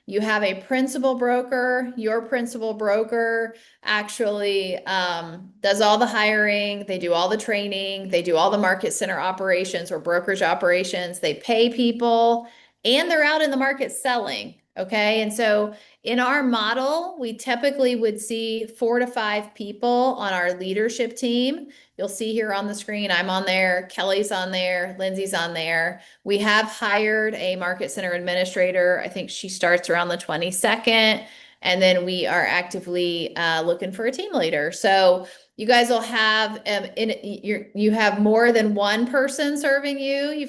You have a principal broker. Your principal broker actually does all the hiring. They do all the training. They do all the market center operations or brokerage operations. They pay people and they're out in the market selling. Okay. And so in our model, we typically would see 4 to 5 people on our leadership team. You'll see here on the screen, I'm on there, Kelly's on there, Lindsay's on there. We have hired a market center administrator. I think she starts around the 22nd. And then we are actively looking for a team leader. So you guys will have you have more than one person serving you.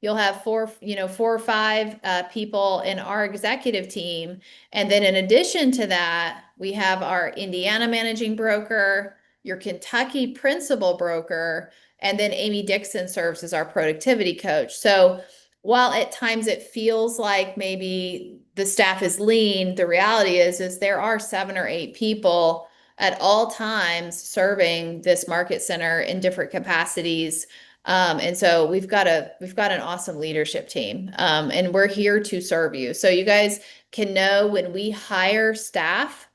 You'll have 4 or 5 people in our executive team. And then in addition to that, we have our Indiana managing broker, your Kentucky principal broker, and then Amy Dixon serves as our productivity coach. So while at times it feels like maybe the staff is lean, the reality is there are 7 or 8 people at all times serving this market center in different capacities. And so we've got an awesome leadership team, and we're here to serve you. So you guys can know when we hire staff,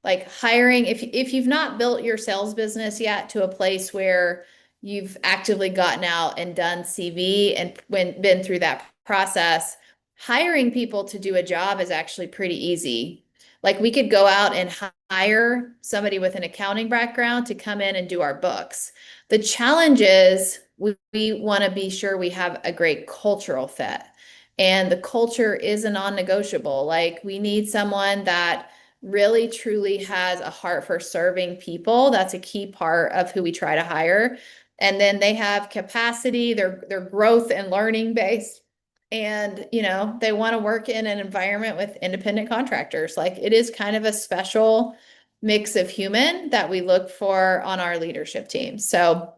like hiring, if you've not built your sales business yet to a place where you've actively gotten out and done CV and been through that process, hiring people to do a job is actually pretty easy. Like we could go out and hire somebody with an accounting background to come in and do our books. The challenge is we want to be sure we have a great cultural fit. And the culture is a non-negotiable. Like we need someone that really truly has a heart for serving people. That's a key part of who we try to hire. And then they have capacity, they're growth and learning based. And, they want to work in an environment with independent contractors. Like it is kind of a special mix of human that we look for on our leadership team. So,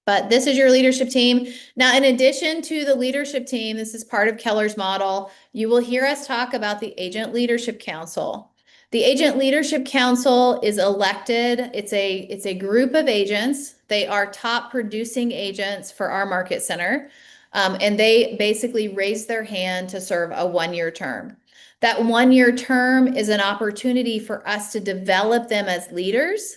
but this is your leadership team. Now, in addition to the leadership team, this is part of Keller's model. You will hear us talk about the Agent Leadership Council. The Agent Leadership Council is elected. It's a group of agents. They are top producing agents for our market center. And they basically raise their hand to serve a 1-year term. That 1-year term is an opportunity for us to develop them as leaders.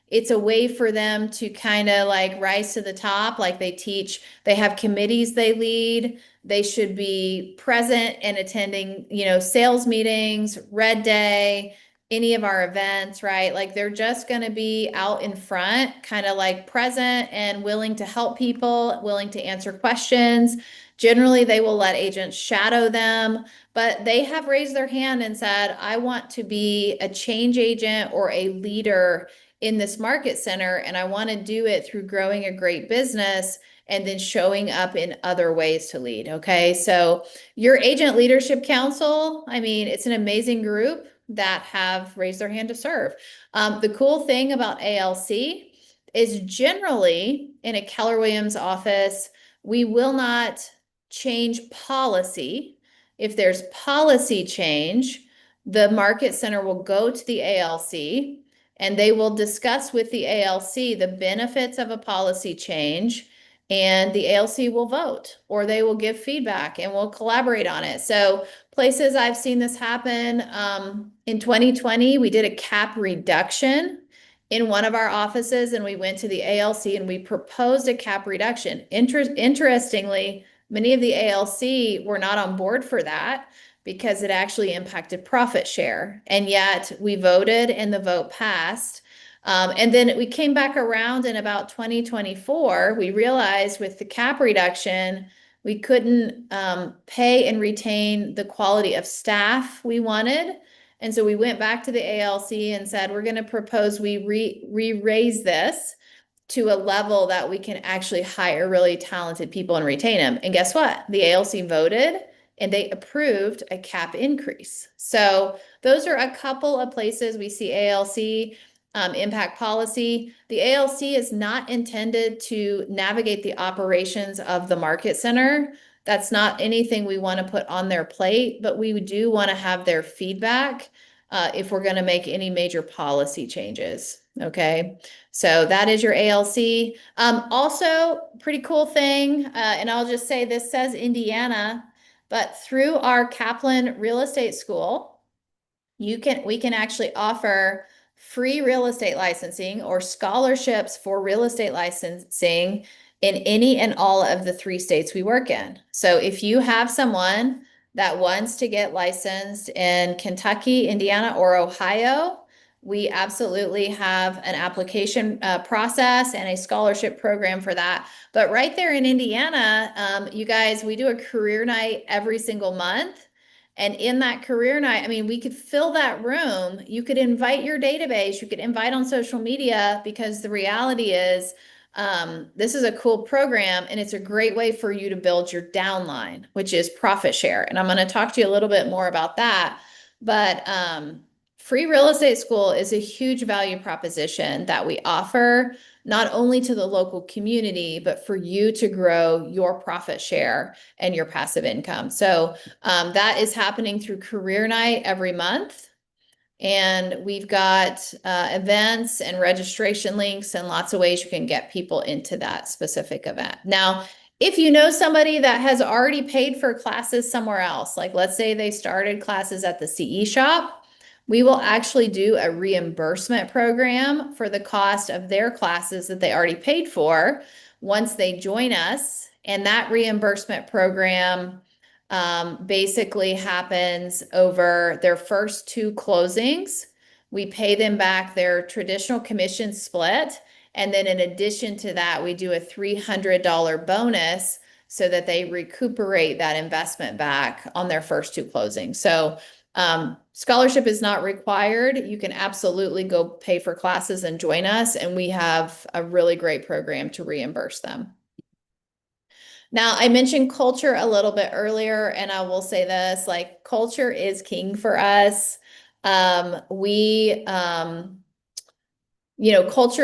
It's a way for them to kind of like rise to the top. Like they have committees they lead. They should be present and attending, sales meetings, Red Day, any of our events, right? Like they're just going to be out in front, kind of like present and willing to help people, willing to answer questions. Generally, they will let agents shadow them, but they have raised their hand and said, I want to be a change agent or a leader in this market center, and I want to do it through growing a great business and then showing up in other ways to lead. Okay. So your Agent Leadership Council, I mean, it's an amazing group that have raised their hand to serve. The cool thing about ALC is generally in a Keller Williams office, we will not change policy. If there's policy change, the market center will go to the ALC and they will discuss with the ALC the benefits of a policy change, and the ALC will vote or they will give feedback and we'll collaborate on it. So places I've seen this happen, in 2020, we did a cap reduction in one of our offices and we went to the ALC and we proposed a cap reduction. Interestingly, many of the ALC were not on board for that because it actually impacted profit share. And yet we voted and the vote passed. And then we came back around in about 2024. We realized with the cap reduction, we couldn't pay and retain the quality of staff we wanted. And so we went back to the ALC and said, we're going to propose we raise this to a level that we can actually hire really talented people and retain them. And guess what? The ALC voted and they approved a cap increase. So those are a couple of places we see ALC impact policy. The ALC is not intended to navigate the operations of the market center. That's not anything we want to put on their plate, but we do want to have their feedback if we're going to make any major policy changes. Okay, so that is your ALC. Also, pretty cool thing, and I'll just say this says Indiana. But through our Kaplan Real Estate School, we can actually offer free real estate licensing or scholarships for real estate licensing in any and all of the 3 states we work in. So if you have someone that wants to get licensed in Kentucky, Indiana, or Ohio, we absolutely have an application process and a scholarship program for that. But right there in Indiana, you guys, we do a career night every single month. And in that career night, I mean, we could fill that room. You could invite your database, you could invite on social media, because the reality is, this is a cool program and it's a great way for you to build your downline, which is profit share. And I'm going to talk to you a little bit more about that. But free real estate school is a huge value proposition that we offer not only to the local community, but for you to grow your profit share and your passive income. So that is happening through Career Night every month. And we've got events and registration links and lots of ways you can get people into that specific event. Now, if you know somebody that has already paid for classes somewhere else, like let's say they started classes at the CE shop, we will actually do a reimbursement program for the cost of their classes that they already paid for once they join us. And that reimbursement program basically happens over their first 2 closings. We pay them back their traditional commission split. And then in addition to that, we do a $300 bonus so that they recuperate that investment back on their first 2 closings. So scholarship is not required. You can absolutely go pay for classes and join us. And we have a really great program to reimburse them. Now, I mentioned culture a little bit earlier, and I will say this, like culture is king for us. Culture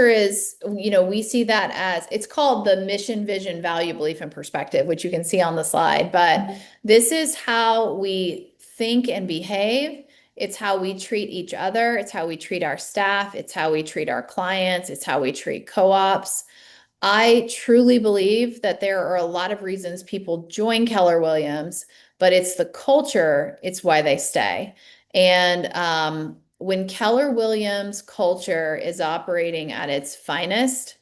is, we see that as, it's called the mission, vision, value, belief, and perspective, which you can see on the slide. But this is how we think and behave. It's how we treat each other. It's how we treat our staff. It's how we treat our clients. It's how we treat co-ops. I truly believe that there are a lot of reasons people join Keller Williams, but it's the culture, it's why they stay. And when Keller Williams culture is operating at its finest,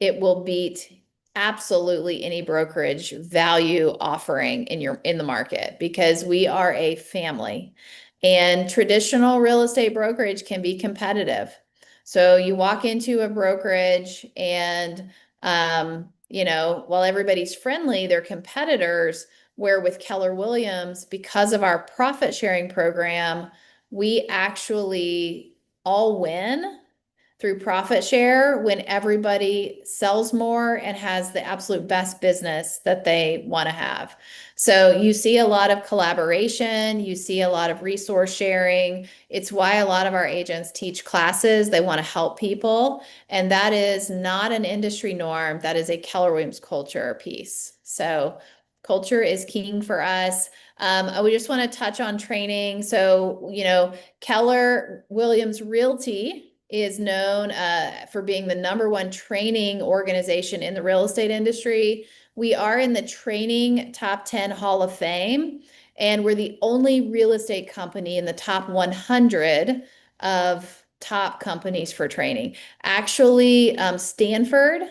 it will beat absolutely any brokerage value offering in the market, because we are a family, and traditional real estate brokerage can be competitive. So you walk into a brokerage and while everybody's friendly, they're competitors. Where with Keller Williams, because of our profit sharing program, we actually all win through profit share when everybody sells more and has the absolute best business that they want to have. So you see a lot of collaboration, you see a lot of resource sharing. It's why a lot of our agents teach classes. They want to help people. And that is not an industry norm. That is a Keller Williams culture piece. So culture is king for us. We just want to touch on training. So, Keller Williams Realty is known for being the #1 training organization in the real estate industry. We are in the Training Top 10 Hall of Fame, and we're the only real estate company in the top 100 of top companies for training. Actually, Stanford,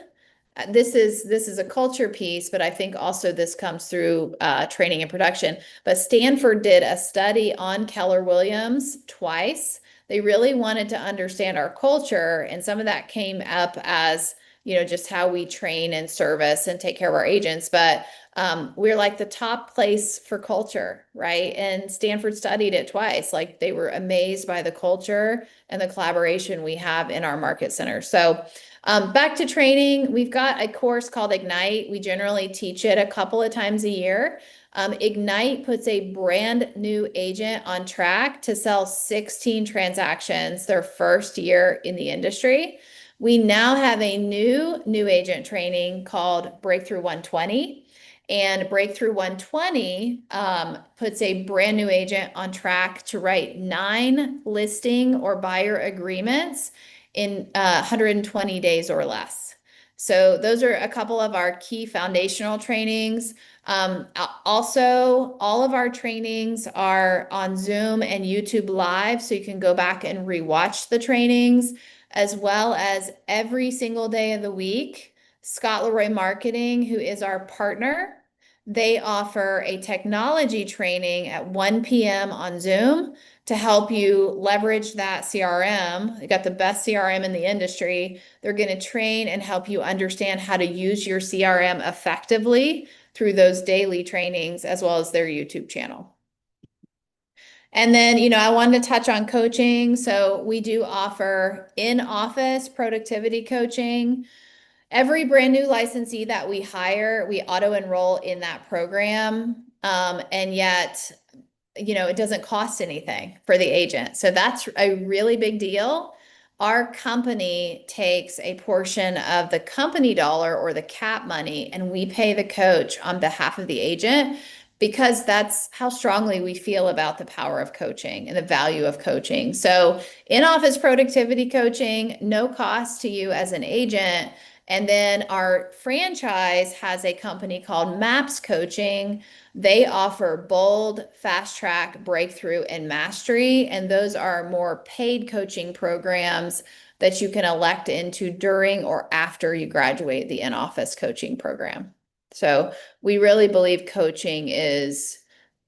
this is a culture piece, but I think also this comes through training and production. But Stanford did a study on Keller Williams twice. They really wanted to understand our culture, and some of that came up as, just how we train and service and take care of our agents. But we're like the top place for culture, right? And Stanford studied it twice. Like, they were amazed by the culture and the collaboration we have in our market center. So back to training, we've got a course called Ignite. We generally teach it a couple of times a year. Ignite puts a brand new agent on track to sell 16 transactions their first year in the industry. We now have a new agent training called Breakthrough 120. And Breakthrough 120 puts a brand new agent on track to write 9 listing or buyer agreements in 120 days or less. So those are a couple of our key foundational trainings. Also, all of our trainings are on Zoom and YouTube Live, so you can go back and rewatch the trainings, as well as every single day of the week. Scott Leroy Marketing, who is our partner, they offer a technology training at 1 p.m. on Zoom to help you leverage that CRM. They got the best CRM in the industry. They're going to train and help you understand how to use your CRM effectively through those daily trainings as well as their YouTube channel. And then, I wanted to touch on coaching. So we do offer in-office productivity coaching. Every brand new licensee that we hire, we auto enroll in that program. And yet, it doesn't cost anything for the agent. So that's a really big deal. Our company takes a portion of the company dollar or the cap money, and we pay the coach on behalf of the agent because that's how strongly we feel about the power of coaching and the value of coaching. So, in-office productivity coaching, no cost to you as an agent. And then our franchise has a company called MAPS Coaching. They offer bold, fast track, breakthrough, and mastery. And those are more paid coaching programs that you can elect into during or after you graduate the in-office coaching program. So we really believe coaching is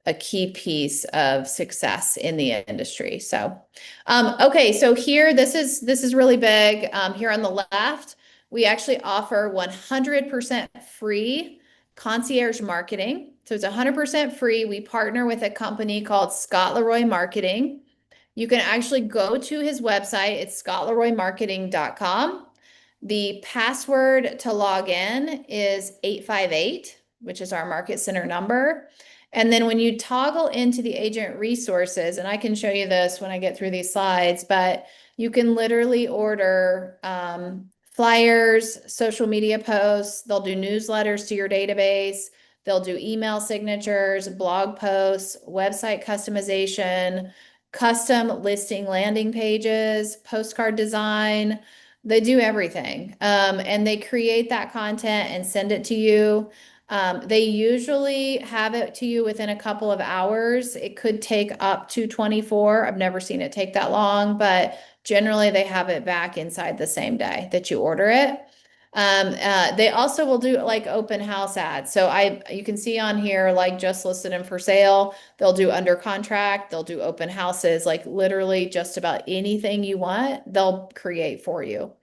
a key piece of success in the industry. So, okay, so here, this is really big. Here on the left, we actually offer 100% free concierge marketing. So it's 100% free. We partner with a company called Scott Leroy Marketing. You can actually go to his website. It's scottleroymarketing.com. The password to log in is 858, which is our market center number. And then when you toggle into the agent resources, and I can show you this when I get through these slides, but you can literally order flyers, social media posts. They'll do newsletters to your database. They'll do email signatures, blog posts, website customization, custom listing landing pages, postcard design. They do everything. And they create that content and send it to you. They usually have it to you within a couple of hours. It could take up to 24. I've never seen it take that long, but generally they have it back inside the same day that you order it. They also will do like open house ads. So you can see on here, like just listed and for sale. They'll do under contract. They'll do open houses, like literally just about anything you want, they'll create for you.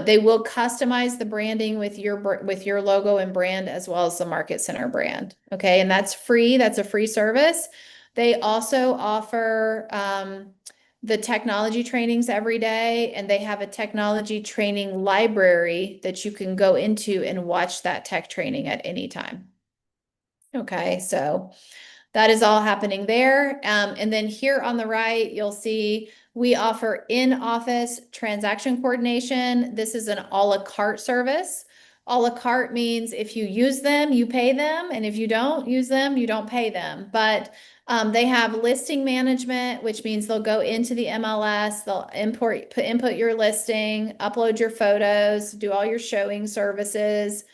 They will customize the branding with your logo and brand as well as the Market Center brand. Okay, and that's free. That's a free service. They also offer the technology trainings every day, and they have a technology training library that you can go into and watch that tech training at any time. Okay, so that is all happening there. And then here on the right, you'll see we offer in-office transaction coordination. This is an a la carte service. A la carte means if you use them, you pay them, and if you don't use them, you don't pay them. But they have listing management, which means they'll go into the MLS, they'll input your listing, upload your photos, do all your showing services.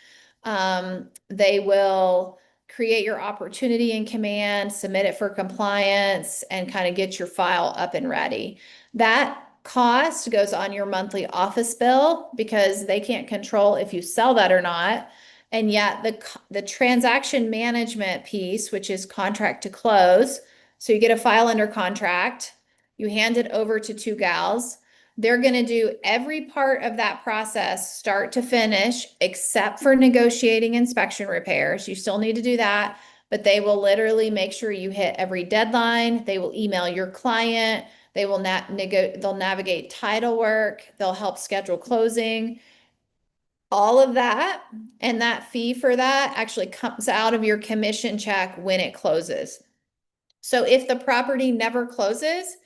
They will create your opportunity in command, submit it for compliance, and kind of get your file up and ready. That cost goes on your monthly office bill because they can't control if you sell that or not. And yet the transaction management piece, which is contract to close, so you get a file under contract, you hand it over to two gals. They're going to do every part of that process, start to finish, except for negotiating inspection repairs. You still need to do that, but they will literally make sure you hit every deadline. They will email your client. They will they'll navigate title work. They'll help schedule closing. All of that, and that fee for that actually comes out of your commission check when it closes. So if the property never closes,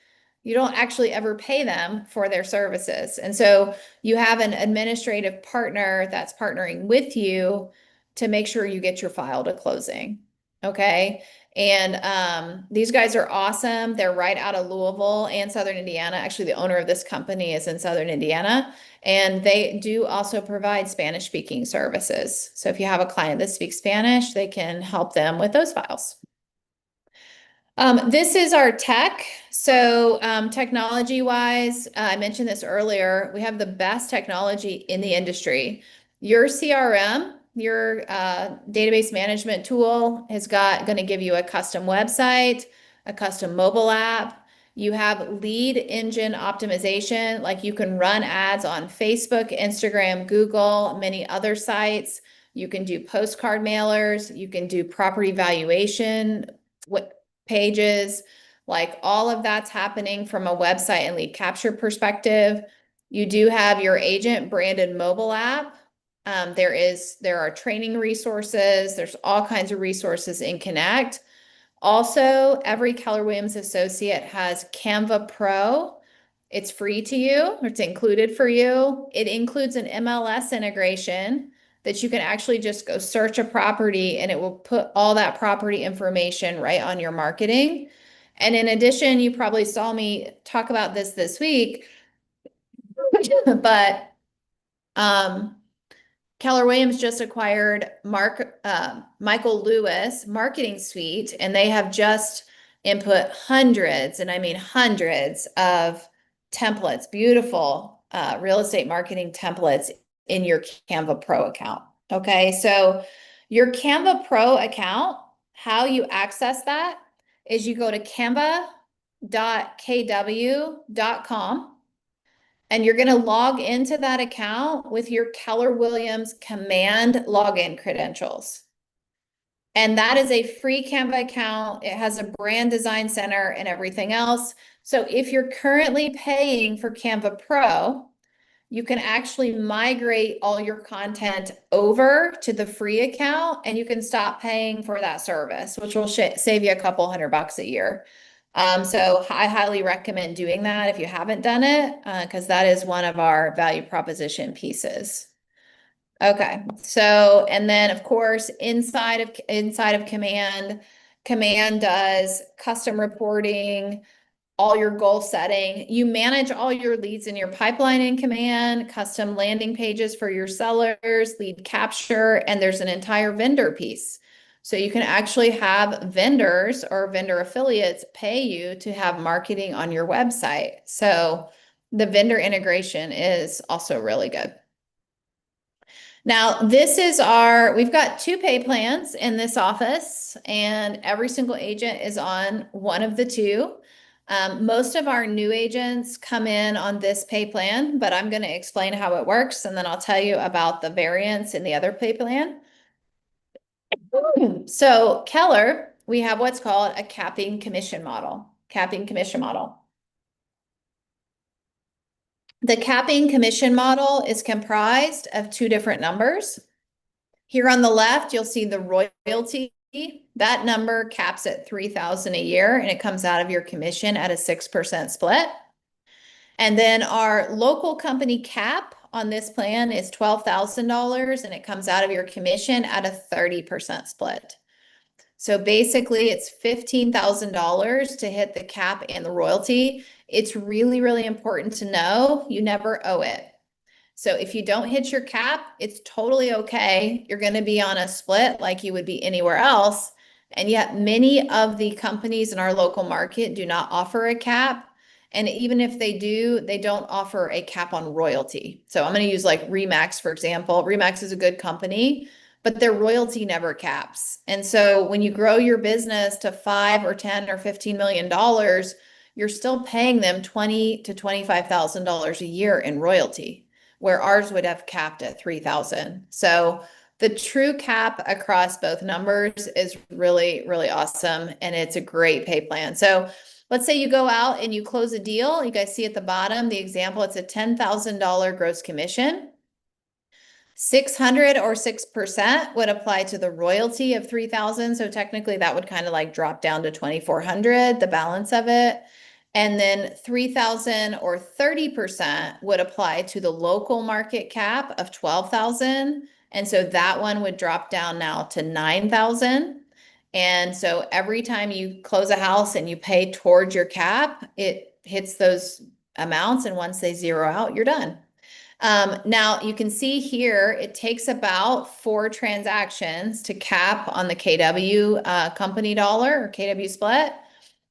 you don't actually ever pay them for their services. And so you have an administrative partner that's partnering with you to make sure you get your file to closing. Okay. And these guys are awesome. They're right out of Louisville and Southern Indiana. Actually, the owner of this company is in Southern Indiana, and they do also provide Spanish speaking services. So if you have a client that speaks Spanish, they can help them with those files. This is our tech. So technology wise, I mentioned this earlier, we have the best technology in the industry. Your CRM, your database management tool has going to give you a custom website, a custom mobile app. You have lead engine optimization, like you can run ads on Facebook, Instagram, Google, many other sites. You can do postcard mailers. You can do property valuation pages, like all of that's happening from a website and lead capture perspective. You do have your agent branded mobile app. There are training resources. There's all kinds of resources in Connect. Also, every Keller Williams associate has Canva Pro. It's free to you, it's included for you. It includes an MLS integration that you can actually just go search a property and it will put all that property information right on your marketing. And in addition, you probably saw me talk about this week, but um, Keller Williams just acquired Michael Lewis Marketing Suite, and they have just input hundreds, and I mean hundreds of templates, beautiful real estate marketing templates in your Canva Pro account. Okay, so your Canva Pro account, how you access that is you go to canva.kw.com and you're going to log into that account with your Keller Williams Command login credentials. And that is a free Canva account. It has a brand design center and everything else. So if you're currently paying for Canva Pro, you can actually migrate all your content over to the free account and you can stop paying for that service, which will save you a couple $100 a year. So I highly recommend doing that if you haven't done it, because that is one of our value proposition pieces. Okay, so and then of course inside of Command does custom reporting, all your goal setting. You manage all your leads in your pipeline in Command, custom landing pages for your sellers, lead capture, and there's an entire vendor piece. So you can actually have vendors or vendor affiliates pay you to have marketing on your website. So the vendor integration is also really good. Now, we've got 2 pay plans in this office, and every single agent is on one of the 2. Most of our new agents come in on this pay plan, but I'm going to explain how it works, and then I'll tell you about the variance in the other pay plan. So Keller, we have what's called a capping commission model. Capping commission model. The capping commission model is comprised of 2 different numbers. Here on the left, you'll see the royalty. That number caps at $3,000 a year, and it comes out of your commission at a 6% split. And then our local company cap on this plan is $12,000, and it comes out of your commission at a 30% split. So basically, it's $15,000 to hit the cap and the royalty. It's really, really important to know you never owe it. So if you don't hit your cap, it's totally okay. You're going to be on a split like you would be anywhere else. And yet many of the companies in our local market do not offer a cap. And even if they do, they don't offer a cap on royalty. So I'm going to use like Remax, for example. Remax is a good company, but their royalty never caps. And so when you grow your business to 5 or 10 or $15 million, you're still paying them $20,000 to $25,000 a year in royalty, where ours would have capped at 3,000. So the true cap across both numbers is really, really awesome. And it's a great pay plan. So let's say you go out and you close a deal. You guys see at the bottom, the example, it's a $10,000 gross commission. 600 or 6% would apply to the royalty of 3,000. So technically that would kind of like drop down to 2,400, the balance of it. And then 3,000 or 30% would apply to the local market cap of 12,000. And so that one would drop down now to 9,000. And so every time you close a house and you pay towards your cap, it hits those amounts. And once they zero out, you're done. Now you can see here, it takes about 4 transactions to cap on the KW company dollar or KW split.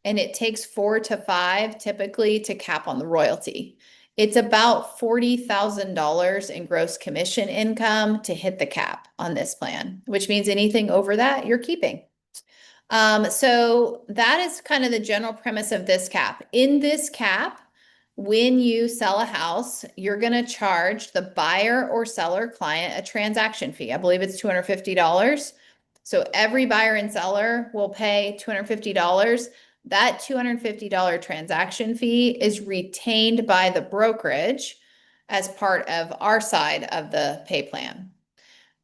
And it takes 4 to 5 typically to cap on the royalty. It's about $40,000 in gross commission income to hit the cap on this plan, which means anything over that you're keeping. So that is kind of the general premise of this cap. In this cap, when you sell a house, you're going to charge the buyer or seller client a transaction fee. I believe it's $250. So every buyer and seller will pay $250. That $250 transaction fee is retained by the brokerage as part of our side of the pay plan.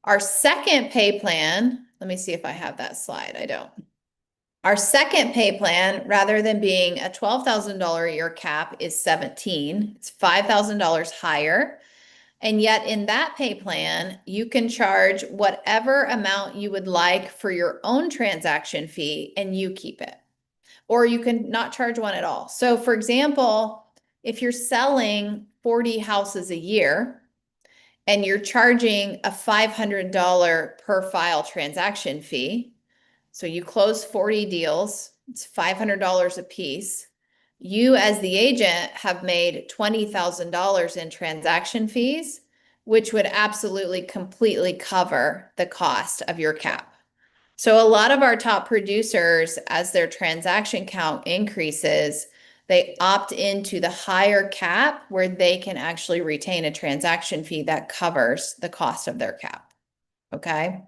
Our second pay plan, let me see if I have that slide. I don't. Our second pay plan, rather than being a $12,000 a year cap, is 17. It's $5,000 higher. And yet in that pay plan, you can charge whatever amount you would like for your own transaction fee and you keep it. Or you can not charge one at all. So for example, if you're selling 40 houses a year and you're charging a $500 per file transaction fee, so you close 40 deals, it's $500 a piece. You as the agent have made $20,000 in transaction fees, which would absolutely completely cover the cost of your cap. So a lot of our top producers, as their transaction count increases, they opt into the higher cap where they can actually retain a transaction fee that covers the cost of their cap. Okay.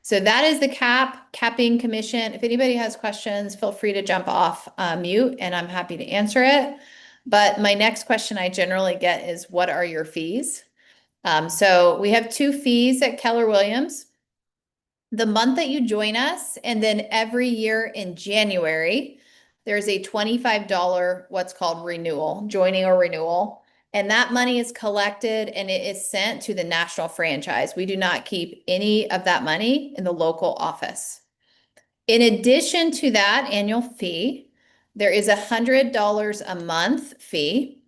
So that is the capping commission. If anybody has questions, feel free to jump off mute and I'm happy to answer it. But my next question I generally get is, what are your fees? So we have 2 fees at Keller Williams. The month that you join us, and then every year in January, there's a $25 what's called renewal, joining or renewal. And that money is collected and it is sent to the national franchise. We do not keep any of that money in the local office. In addition to that annual fee, there is $100 a month fee.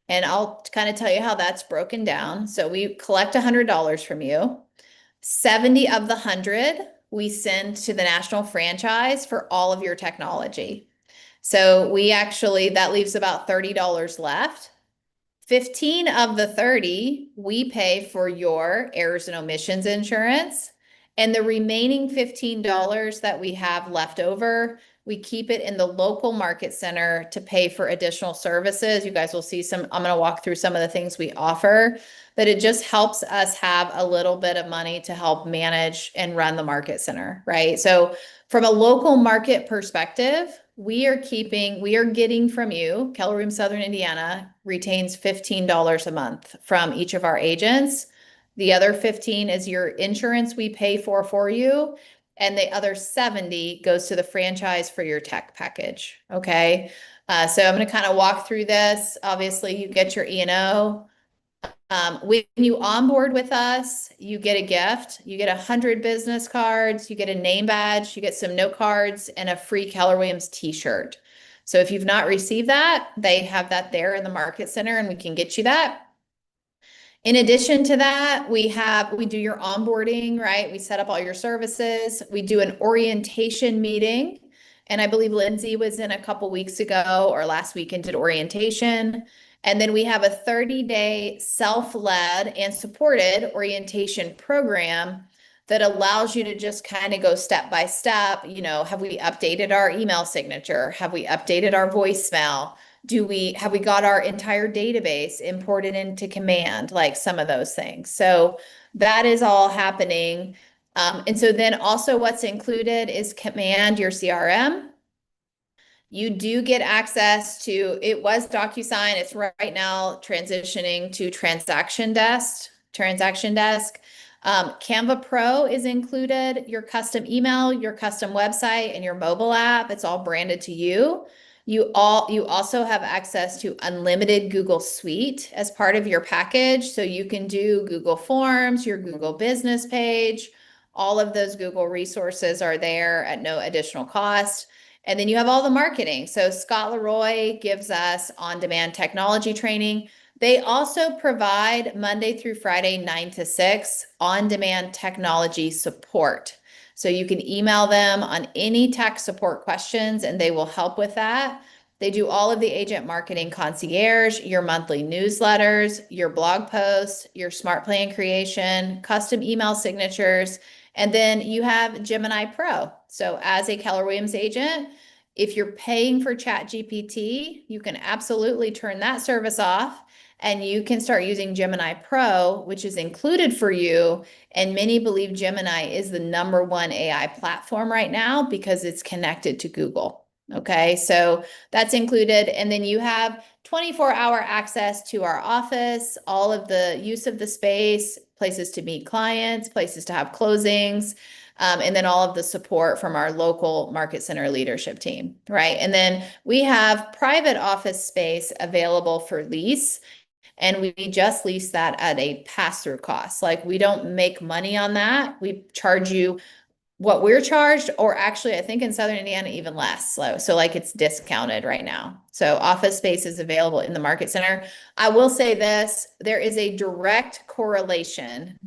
And I'll kind of tell you how that's broken down. So we collect $100 from you. 70 of the 100 we send to the national franchise for all of your technology. So we actually, that leaves about $30 left. 15 of the 30 we pay for your errors and omissions insurance. And the remaining $15 that we have left over, we keep it in the local market center to pay for additional services. You guys will see some, I'm going to walk through some of the things we offer, but it just helps us have a little bit of money to help manage and run the market center, right? So from a local market perspective, we are getting from you, Keller Williams Southern Indiana retains $15 a month from each of our agents. The other 15 is your insurance we pay for you. And the other 70 goes to the franchise for your tech package. Okay. So I'm going to kind of walk through this. Obviously, you get your E&O. When you onboard with us, you get a gift. You get 100 business cards, you get a name badge, you get some note cards, and a free Keller Williams t-shirt. So if you've not received that, they have that there in the market center and we can get you that. In addition to that, we do your onboarding, right? We set up all your services. We do an orientation meeting. And I believe Lindsay was in a couple weeks ago or last week and did orientation. And then we have a 30-day self-led and supported orientation program that allows you to just kind of go step by step. You know, have we updated our email signature? Have we updated our voicemail? Have we got our entire database imported into Command, like some of those things? So that is all happening. And so then also what's included is Command, your CRM. You do get access to, it was DocuSign. It's right now transitioning to Transaction Desk. Canva Pro is included, your custom email, your custom website, and your mobile app. It's all branded to you. You also have access to unlimited Google Suite as part of your package. So you can do Google Forms, your Google business page, All of those Google resources are there at no additional cost. And then you have all the marketing. So Scott Leroy gives us on-demand technology training. They also provide Monday through Friday, 9 to 6, on-demand technology support. So you can email them on any tech support questions and they will help with that. They do all of the agent marketing concierge, your monthly newsletters, your blog posts, your smart plan creation, custom email signatures, and then you have Gemini Pro. So as a Keller Williams agent, if you're paying for ChatGPT, you can absolutely turn that service off and you can start using Gemini Pro, which is included for you. And many believe Gemini is the #1 AI platform right now because it's connected to Google. Okay, so that's included. And then you have 24-hour access to our office, all of the use of the space, places to meet clients, places to have closings, and then all of the support from our local market center leadership team, right? And then we have private office space available for lease. And we just lease that at a pass-through cost. Like we don't make money on that. We charge you what we're charged, or actually, I think in Southern Indiana, even less. So like it's discounted right now. So office space is available in the market center. I will say this, there is a direct correlation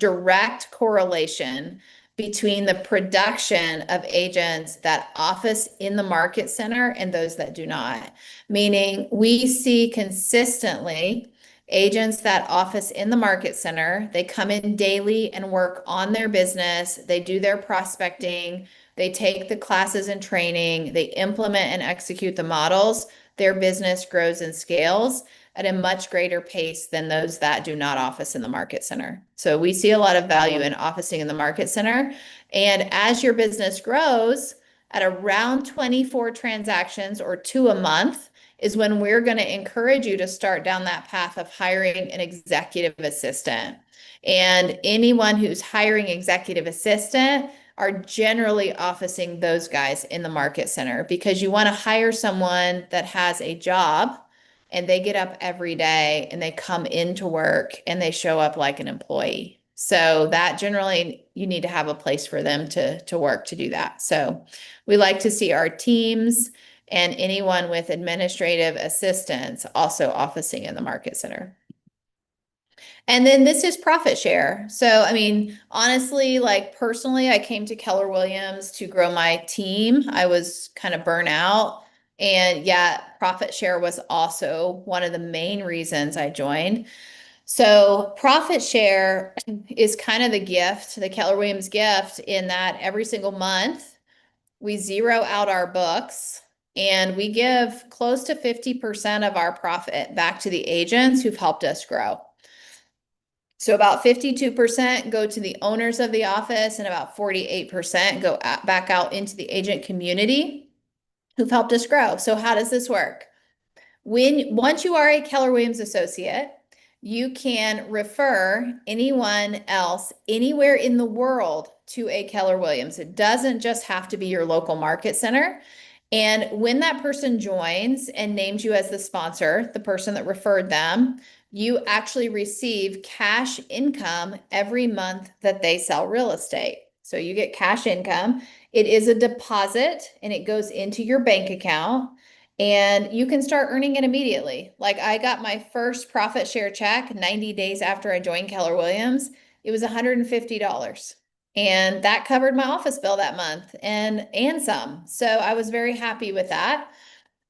between the production of agents that office in the market center and those that do not. Meaning we see consistently agents that office in the market center, they come in daily and work on their business. They do their prospecting. They take the classes and training. They implement and execute the models. Their business grows and scales at a much greater pace than those that do not office in the market center. So we see a lot of value in officing in the market center. And as your business grows at around 24 transactions or 2 a month, is when we're going to encourage you to start down that path of hiring an executive assistant. And anyone who's hiring executive assistant are generally officing those guys in the market center because you want to hire someone that has a job and they get up every day and they come into work and they show up like an employee. So that generally you need to have a place for them to work to do that. So we like to see our teams and anyone with administrative assistants also officing in the market center. And then this is profit share. So, I mean, honestly, like personally, I came to Keller Williams to grow my team. I was kind of burnt out. And yeah, profit share was also one of the main reasons I joined. So profit share is kind of the gift, the Keller Williams gift, in that every single month we zero out our books and we give close to 50% of our profit back to the agents who've helped us grow. So about 52% go to the owners of the office and about 48% go back out into the agent community who've helped us grow. So how does this work? Once you are a Keller Williams associate, you can refer anyone else anywhere in the world to a Keller Williams. It doesn't just have to be your local market center. And when that person joins and names you as the sponsor, the person that referred them, you actually receive cash income every month that they sell real estate. So you get cash income. It is a deposit and it goes into your bank account and you can start earning it immediately. Like I got my first profit share check 90 days after I joined Keller Williams. It was $150. And that covered my office bill that month and some. So I was very happy with that.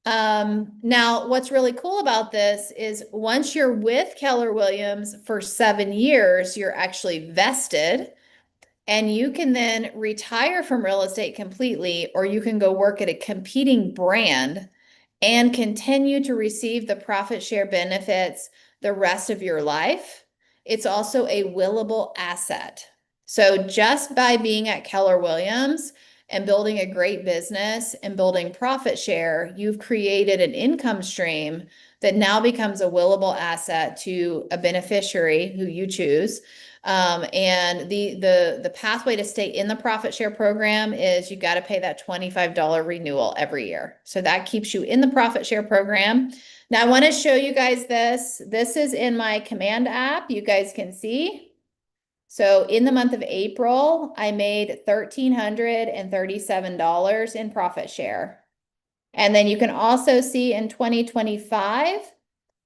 Now, what's really cool about this is once you're with Keller Williams for 7 years, you're actually vested and you can then retire from real estate completely, or you can go work at a competing brand and continue to receive the profit share benefits the rest of your life. It's also a willable asset. So just by being at Keller Williams and building a great business and building profit share, you've created an income stream that now becomes a willable asset to a beneficiary who you choose. And the pathway to stay in the profit share program is you got to pay that $25 renewal every year. So that keeps you in the profit share program. Now I want to show you guys this. This is in my command app. You guys can see. So in the month of April, I made $1,337 in profit share. And then you can also see in 2025,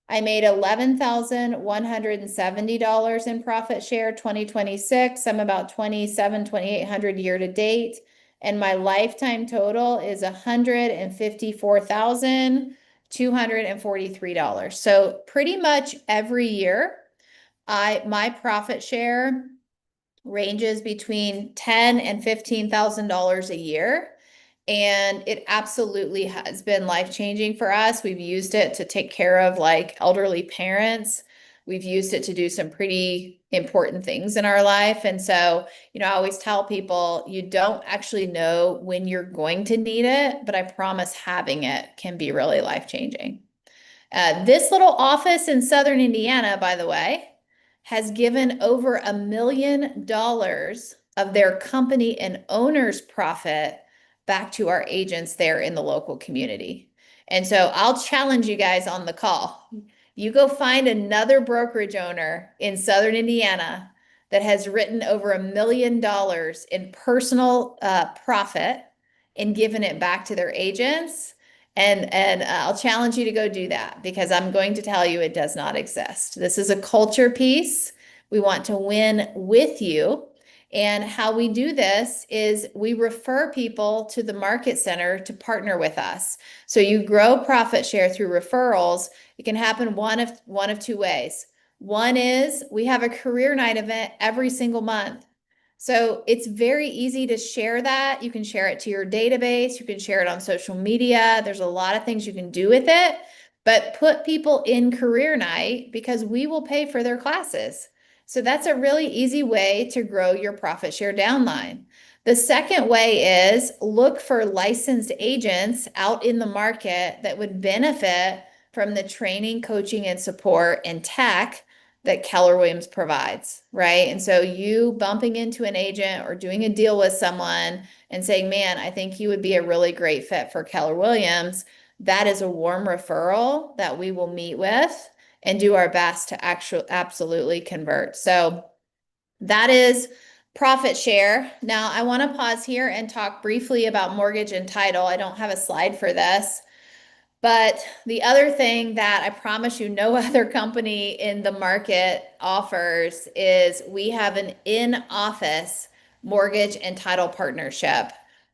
I made $11,170 in profit share. 2026, I'm about 2,800 year to date. And my lifetime total is $154,243. So pretty much every year, my profit share ranges between $10,000 and $15,000 a year. And it absolutely has been life-changing for us. We've used it to take care of like elderly parents. We've used it to do some pretty important things in our life. And so, I always tell people you don't actually know when you're going to need it, but I promise having it can be really life-changing. This little office in Southern Indiana, by the way, has given over $1 million of their company and owner's profit back to our agents there in the local community. And so I'll challenge you guys on the call. You go find another brokerage owner in Southern Indiana that has written over $1 million in personal profit and given it back to their agents. And I'll challenge you to go do that because I'm going to tell you it does not exist. This is a culture piece. We want to win with you. And how we do this is we refer people to the market center to partner with us. So you grow profit share through referrals. It can happen one of two ways. One is we have a career night event every single month. So it's very easy to share that. You can share it to your database. You can share it on social media. There's a lot of things you can do with it, but put people in career night because we will pay for their classes. So that's a really easy way to grow your profit share downline. The second way is look for licensed agents out in the market that would benefit from the training, coaching, and support and tech that Keller Williams provides, right? And so you bumping into an agent or doing a deal with someone and saying, man, I think you would be a really great fit for Keller Williams. That is a warm referral that we will meet with and do our best to actually absolutely convert. So that is profit share. Now I want to pause here and talk briefly about mortgage and title. I don't have a slide for this. But the other thing that I promise you no other company in the market offers is we have an in-office mortgage and title partnership.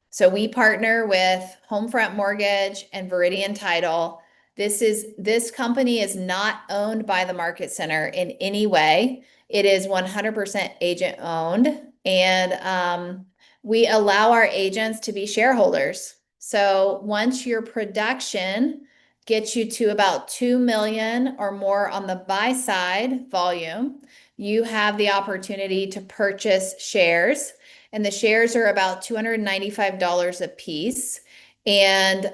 So we partner with Homefront Mortgage and Veridian Title. This company is not owned by the Market Center in any way. It is 100% agent owned, and we allow our agents to be shareholders. So once your production gets you to about 2 million or more on the buy side volume, you have the opportunity to purchase shares. And the shares are about $295 a piece. And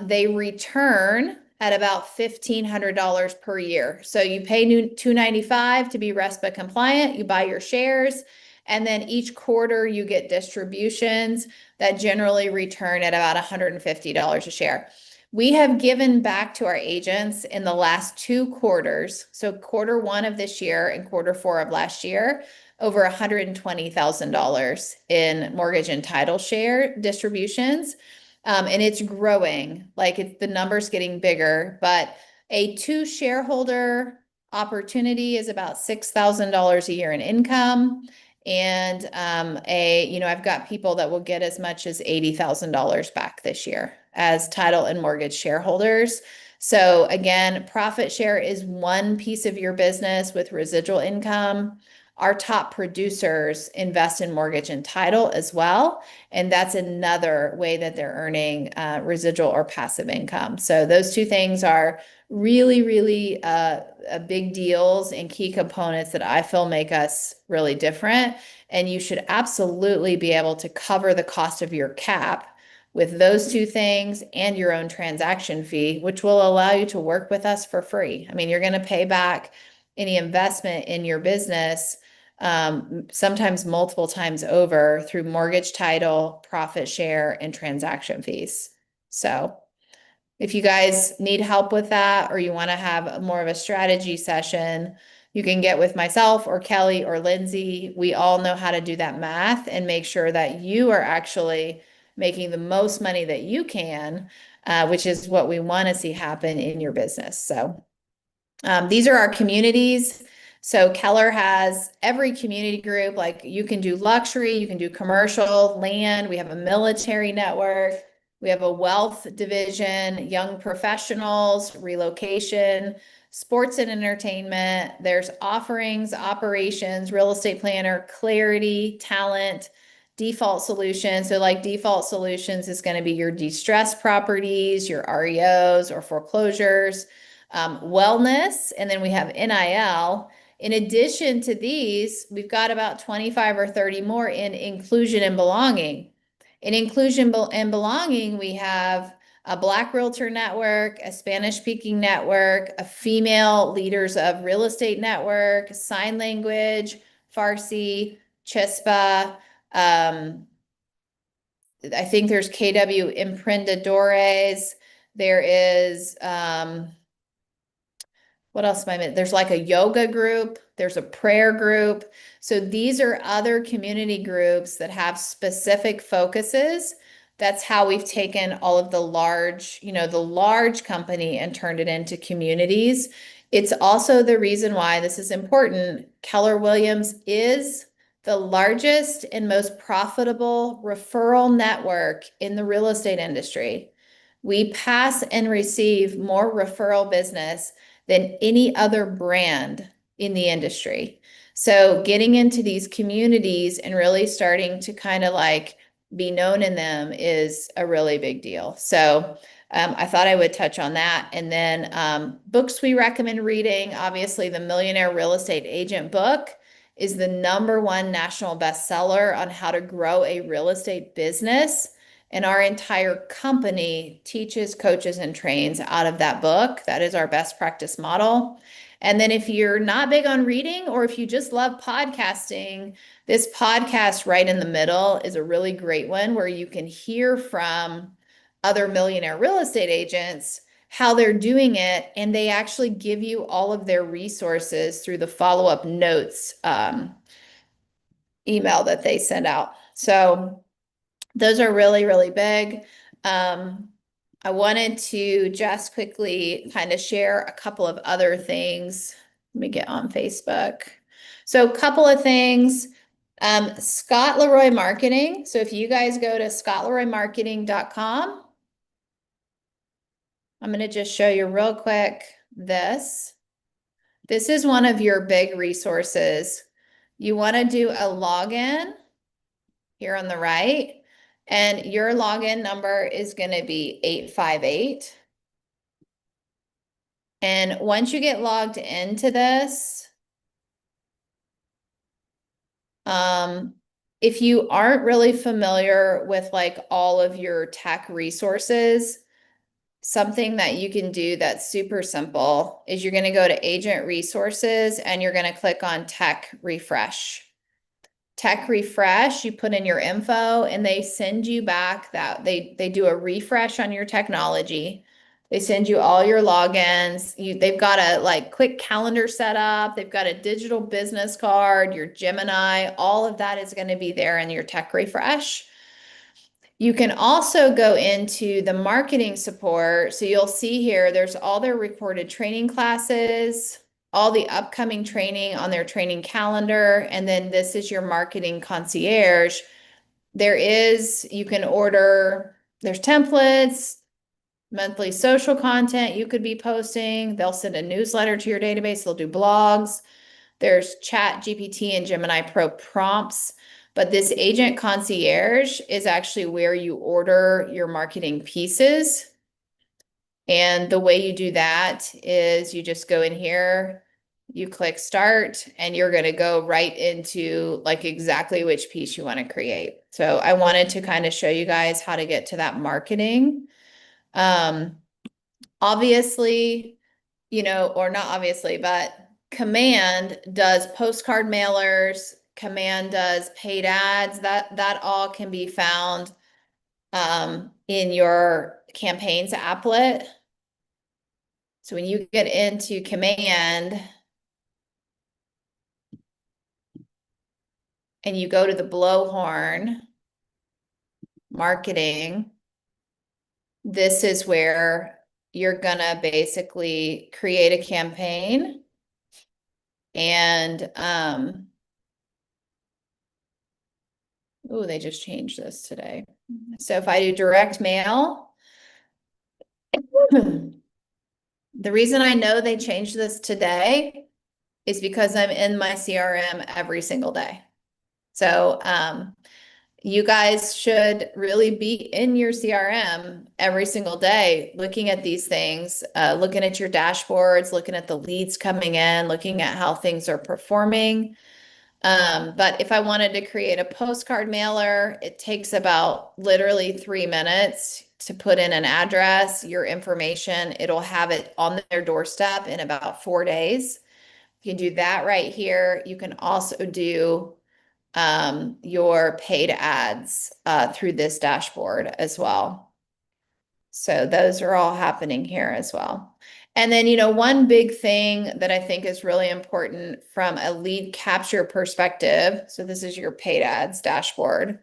they return at about $1,500 per year. So you pay $295 to be RESPA compliant, you buy your shares, and then each quarter you get distributions that generally return at about $150 a share. We have given back to our agents in the last 2 quarters, so quarter one of this year and quarter four of last year, over $120,000 in mortgage and title share distributions. And it's growing, like the number's getting bigger, but a 2 shareholder opportunity is about $6,000 a year in income. And I've got people that will get as much as $80,000 back this year as title and mortgage shareholders. So again, profit share is one piece of your business with residual income. Our top producers invest in mortgage and title as well. And that's another way that they're earning residual or passive income. So those two things are really, really big deals and key components that I feel make us really different. And you should absolutely be able to cover the cost of your cap with those two things and your own transaction fee, which will allow you to work with us for free. I mean, you're going to pay back any investment in your business sometimes multiple times over through mortgage title, profit share, and transaction fees. So if you guys need help with that or you want to have more of a strategy session, You can get with myself or Kelly or Lindsay. We all know how to do that math and make sure that you are actually making the most money that you can, which is what we want to see happen in your business. So these are our communities. So Keller has every community group, like you can do luxury, you can do commercial, land. We have a military network. We have a wealth division, young professionals, relocation, sports and entertainment. There's offerings, operations, real estate planner, clarity, talent, default solutions. So like default solutions is going to be your distressed properties, your REOs or foreclosures, wellness, and then we have NIL. In addition to these, we've got about 25 or 30 more in inclusion and belonging. In inclusion and belonging, we have a Black Realtor network, a Spanish speaking network, a female leaders of real estate network, sign language, Farsi, Chispa. I think there's KW Emprendedores. There is, what else am I missing? There's like a yoga group, there's a prayer group. So these are other community groups that have specific focuses. That's how we've taken all of the large, the large company and turned it into communities. It's also the reason why this is important. Keller Williams is the largest and most profitable referral network in the real estate industry. We pass and receive more referral business than any other brand in the industry. So getting into these communities and really starting to kind of like be known in them is a really big deal. So I thought I would touch on that. And then books we recommend reading, obviously the Millionaire Real Estate Agent book is the #1 national bestseller on how to grow a real estate business. And our entire company teaches, coaches, and trains out of that book. That is our best practice model. And then if you're not big on reading, or if you just love podcasting, this podcast right in the middle is a really great one where you can hear from other millionaire real estate agents how they're doing it. And they actually give you all of their resources through the follow-up notes email that they send out. So those are really, really big. I wanted to just quickly kind of share a couple of other things. Let me get on Facebook. So a couple of things. Scott Leroy Marketing. So if you guys go to scottleroymarketing.com, I'm going to just show you real quick this. This is one of your big resources. You want to do a login here on the right. And your login number is going to be 858. And once you get logged into this, if you aren't really familiar with like all of your tech resources, something that you can do that's super simple is you're going to go to Agent Resources and you're going to click on Tech Refresh. Tech refresh, you put in your info and they send you back that they do a refresh on your technology. They send you all your logins. They've got a like quick calendar set up. They've got a digital business card, your Gemini, all of that is going to be there in your tech refresh. You can also go into the marketing support. So you'll see here, there's all their recorded training classes, all the upcoming training on their training calendar. And then this is your marketing concierge. You can order, there's templates, monthly social content you could be posting. They'll send a newsletter to your database. They'll do blogs. There's Chat GPT and Gemini Pro prompts. But this agent concierge is actually where you order your marketing pieces. And the way you do that is you just go in here, you click start, and you're going to go right into like exactly which piece you want to create. So I wanted to kind of show you guys how to get to that marketing. Obviously, or not obviously, but Command does postcard mailers. Command does paid ads. That all can be found in your campaigns applet. So when you get into Command, and you go to the blowhorn marketing, this is where you're gonna basically create a campaign and oh, they just changed this today. So if I do direct mail, the reason I know they changed this today is because I'm in my CRM every single day. So you guys should really be in your CRM every single day, looking at these things, looking at your dashboards, looking at the leads coming in, looking at how things are performing. But if I wanted to create a postcard mailer, it takes about literally 3 minutes to put in an address, your information. It'll have it on their doorstep in about 4 days. You can do that right here. You can also do your paid ads through this dashboard as well. So those are all happening here as well. And then, one big thing that I think is really important from a lead capture perspective. So this is your paid ads dashboard.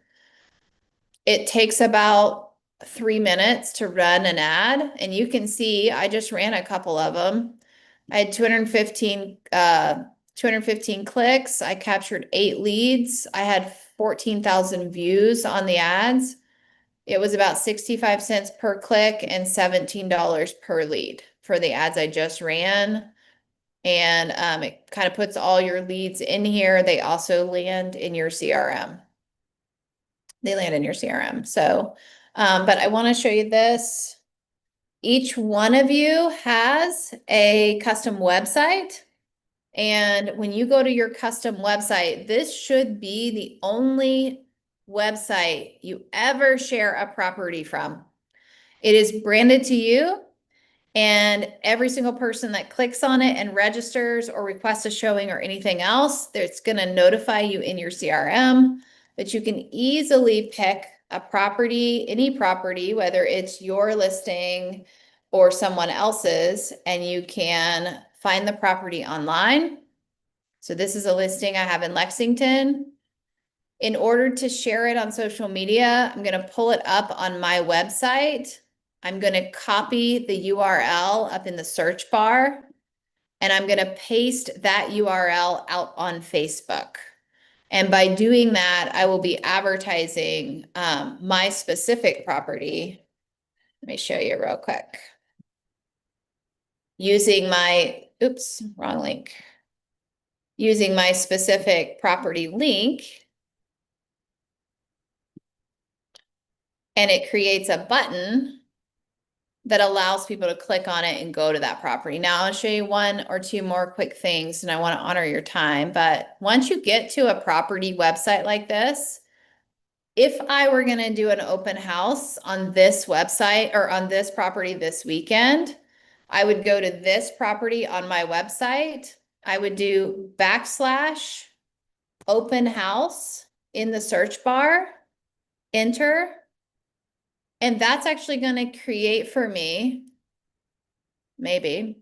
It takes about 3 minutes to run an ad. And you can see, I just ran a couple of them. I had 215 clicks. I captured 8 leads. I had 14,000 views on the ads. It was about 65 cents per click and $17 per lead for the ads I just ran. And it kind of puts all your leads in here. They also land in your CRM. They land in your CRM. So, but I want to show you this. Each one of you has a custom website. And when you go to your custom website, this should be the only website you ever share a property from. It is branded to you, and every single person that clicks on it and registers or requests a showing or anything else, it's going to notify you in your CRM. But you can easily pick a property, any property, whether it's your listing or someone else's, and you can find the property online. So this is a listing I have in Lexington. In order to share it on social media, I'm going to pull it up on my website. I'm going to copy the URL up in the search bar, and I'm going to paste that URL out on Facebook. And by doing that, I will be advertising my specific property. Let me show you real quick. Using my, oops, wrong link. Using my specific property link. And it creates a button that allows people to click on it and go to that property. Now I'll show you one or two more quick things, and I want to honor your time. But once you get to a property website like this, if I were going to do an open house on this website or on this property this weekend, I would go to this property on my website. I would do / open house in the search bar, enter. And that's actually going to create for me, maybe.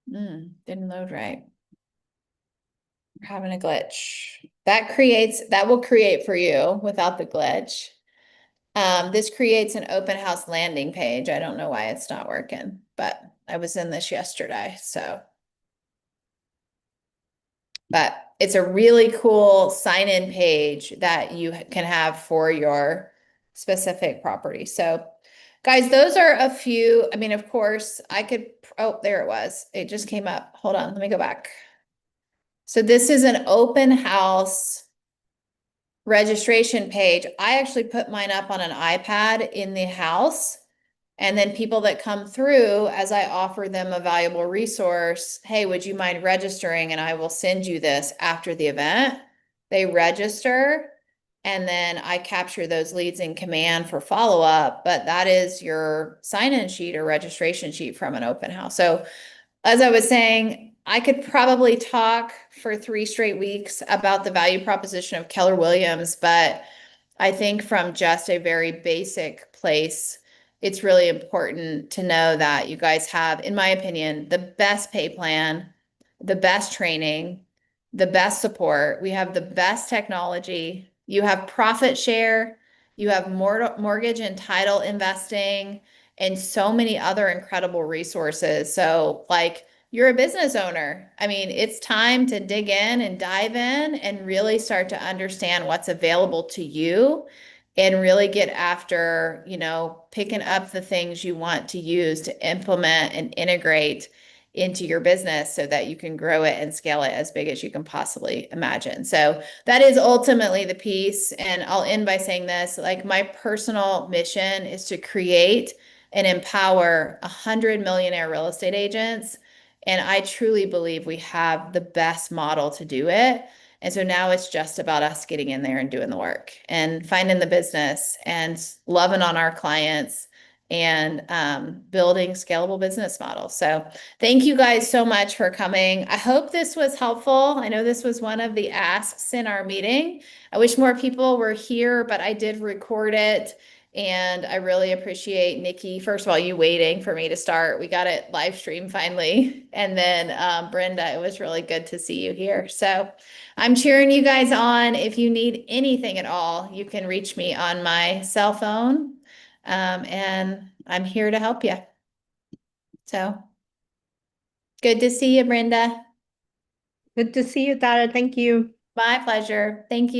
Didn't load right. We're having a glitch. That will create for you without the glitch. This creates an open house landing page. I don't know why it's not working, but I was in this yesterday, so. But it's a really cool sign-in page that you can have for your specific property. So guys, those are a few. I mean, of course, I could, oh, there it was. It just came up. Hold on, let me go back. So this is an open house registration page. I actually put mine up on an iPad in the house. And then people that come through, as I offer them a valuable resource, hey, would you mind registering? And I will send you this after the event. They register, and then I capture those leads in command for follow-up. But that is your sign-in sheet or registration sheet from an open house. So as I was saying, I could probably talk for 3 straight weeks about the value proposition of Keller Williams, but I think from just a very basic place, it's really important to know that you guys have, in my opinion, the best pay plan the best training, the best support. We have the best technology. You have profit share, you have mortgage and title investing, and so many other incredible resources. So, like, you're a business owner. I mean, it's time to dig in and dive in and really start to understand what's available to you and really get after, picking up the things you want to use to implement and integrate into your business so that you can grow it and scale it as big as you can possibly imagine. So that is ultimately the piece. And I'll end by saying this, like, my personal mission is to create and empower 100 millionaire real estate agents. And I truly believe we have the best model to do it. And so now it's just about us getting in there and doing the work and finding the business and loving on our clients and building scalable business models. So thank you guys so much for coming. I hope this was helpful. I know this was one of the asks in our meeting. I wish more people were here, but I did record it. And I really appreciate Nikki, first of all, you waiting for me to start. We got it live stream finally. And then Brenda, it was really good to see you here. So I'm cheering you guys on. If you need anything at all, you can reach me on my cell phone. And I'm here to help you. So good to see you, Brenda. Good to see you, Tara. Thank you. My pleasure. Thank you.